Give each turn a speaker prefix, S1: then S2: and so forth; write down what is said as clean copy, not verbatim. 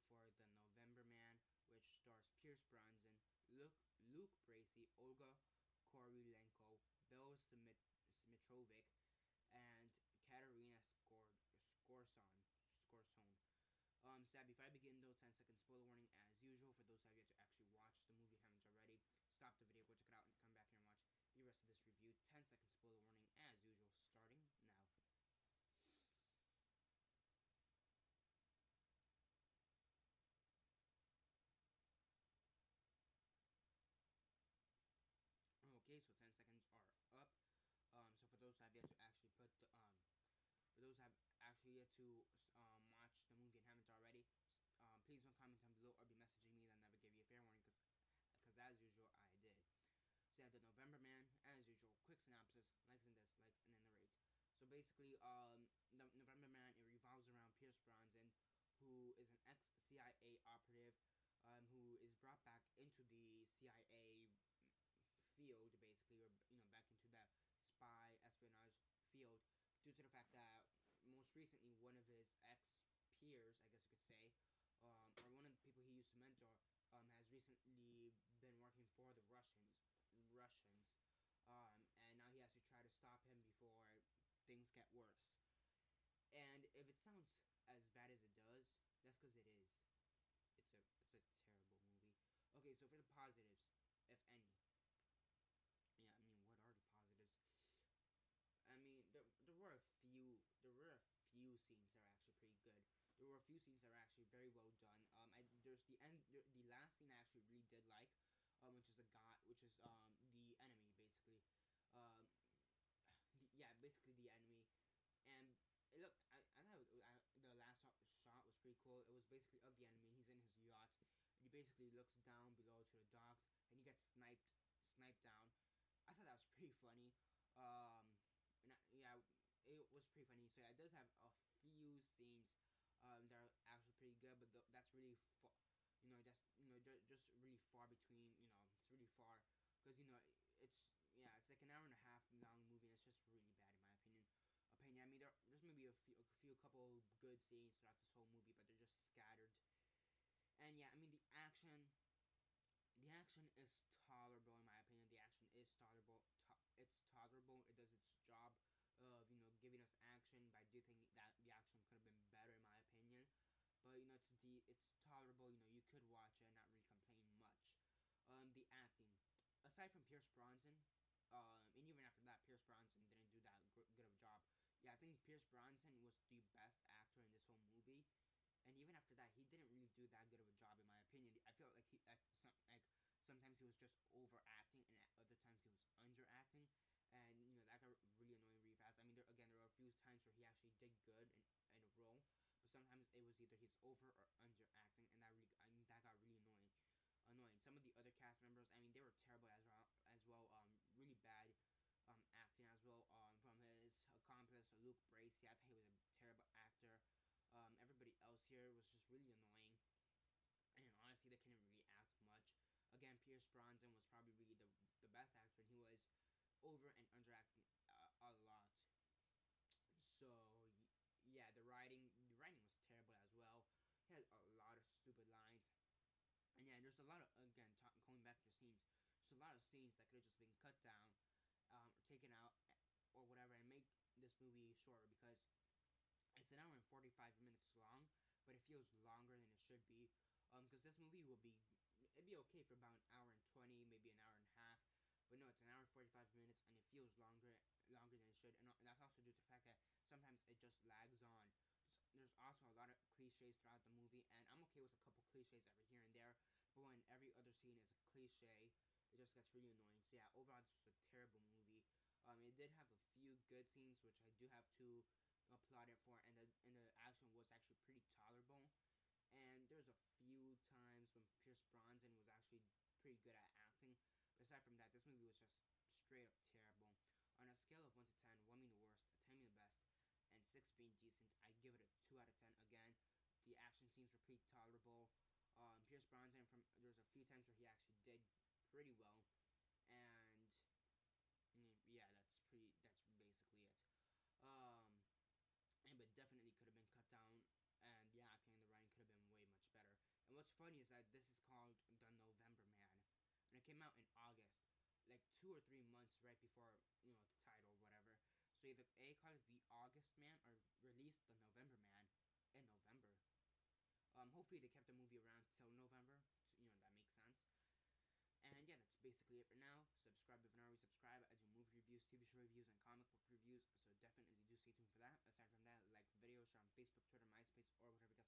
S1: for The November Man, which stars Pierce Bronson, Luke Bracey, Olga Korilenko, Bill Smitrovic, and Katerina Skorson. So before I begin though, 10-second spoiler warning as usual. For those of you to actually watch the movie and haven't already, stop the video, go check it out, and come back here and watch the rest of this review. 10-second spoiler warning as usual, starting now. Okay, so 10 seconds are up. So for those who have yet to actually for those who have actually yet to watch the movie and haven't already, please don't comment down below or be messaging me that never gave you a fair warning, because as usual I did. So yeah, The November Man, as usual, quick synopsis, likes and dislikes, and then narrate. So basically, the November Man, it revolves around Pierce Bronson, who is an ex-CIA operative, who is brought back into the CIA field, basically, or back into that spy espionage field, due to the fact that most recently one of his ex peers, I guess you could say, or one of the people he used to mentor, has recently been working for the Russians, and now he has to try to stop him before things get worse. And if it sounds as bad as it does, that's because it is. It's a terrible movie. Okay, so for the positives, if any, yeah, I mean, what are the positives? I mean, there were a few scenes that are actually pretty good. There were a few scenes that are actually very well done. There's the last scene I actually really did like, which is a guy, which is the enemy basically, um, yeah, basically the enemy, and look, I thought the last shot was pretty cool. It was basically of the enemy. He's in his yacht, and he basically looks down below to the docks, and he gets sniped down. I thought that was pretty funny. Yeah, it was pretty funny. So yeah, it does have a few scenes that are actually pretty good, but that's really far. Just just really far between. It's really far because it's yeah, it's like an hour and a half long movie, and it's just really bad in my opinion. I mean, there's maybe a few couple good scenes throughout this whole movie, but they're just scattered. And yeah, I mean the action is tolerable in my opinion. The action is tolerable. It's tolerable. It does its job of giving us action, but I do think that the action could have been better in my opinion. But it's tolerable. You could watch it and not really complain much. The acting, aside from Pierce Bronson, and even after that, Pierce Bronson didn't do that good of a job. Yeah, I think Pierce Bronson was the best actor in this whole movie, and even after that, he didn't really do that good of a job in my opinion. I felt like sometimes he was just overacting, and at other times he was underacting, and that got really annoying really fast. I mean, there were a few times where he actually did good in a role, but sometimes it was either he's over or underacting, and that got really annoying. Some of the other cast members, I mean, they were terrible as well. Really bad acting as well. From his accomplice Luke Bracey, I thought he was a terrible actor. Everybody else here was just really annoying, and honestly, they couldn't really act much. Again, Pierce Bronson was probably really the best actor, and he was over and underacting a lot. So yeah, the writing was terrible as well. He had a lot of stupid lines, and yeah, there's a lot of, again, going back to the scenes. There's a lot of scenes that could have just been cut down, or taken out, or whatever, and make this movie shorter, because it's an hour and 45 minutes long, but it feels longer than it should be. Because this movie it'd be okay for about an hour and 20, maybe an hour and a half, but no, it's an hour and 45 minutes, and it feels longer than it should, and that's also due to the fact that sometimes it just lags on. There's also a lot of cliches throughout the movie, and I'm okay with a couple cliches every here and there, but when every other scene is a cliche, it just gets really annoying. So yeah, overall, this was a terrible movie. It did have a few good scenes, which I do have to applaud it for, and the action was actually pretty tolerable. And there's a few times when Pierce Bronson was actually pretty good at acting, but aside from that, this movie was just straight up terrible. On a scale of 1 to 10, 1 being the worst, 10 being the best, and 6 being decent, I give it a 2 out of 10. Again, the action scenes were pretty tolerable. Pierce Bronson, there's a few times where he actually did pretty well, and yeah, that's basically it. Um, but definitely could have been cut down, and the acting and the writing could have been way much better. funny is that this is called The November Man, and it came out in August, like 2 or 3 months right before the title, whatever. So either A call it The August Man or release The November Man in November. Hopefully they kept the movie around till November. So, that makes sense. And yeah, that's basically it for now. Subscribe if you're not already subscribed. I do movie reviews, TV show reviews, and comic book reviews. So definitely do stay tuned for that. Aside from that, like the video, share on Facebook, Twitter, MySpace, or whatever gets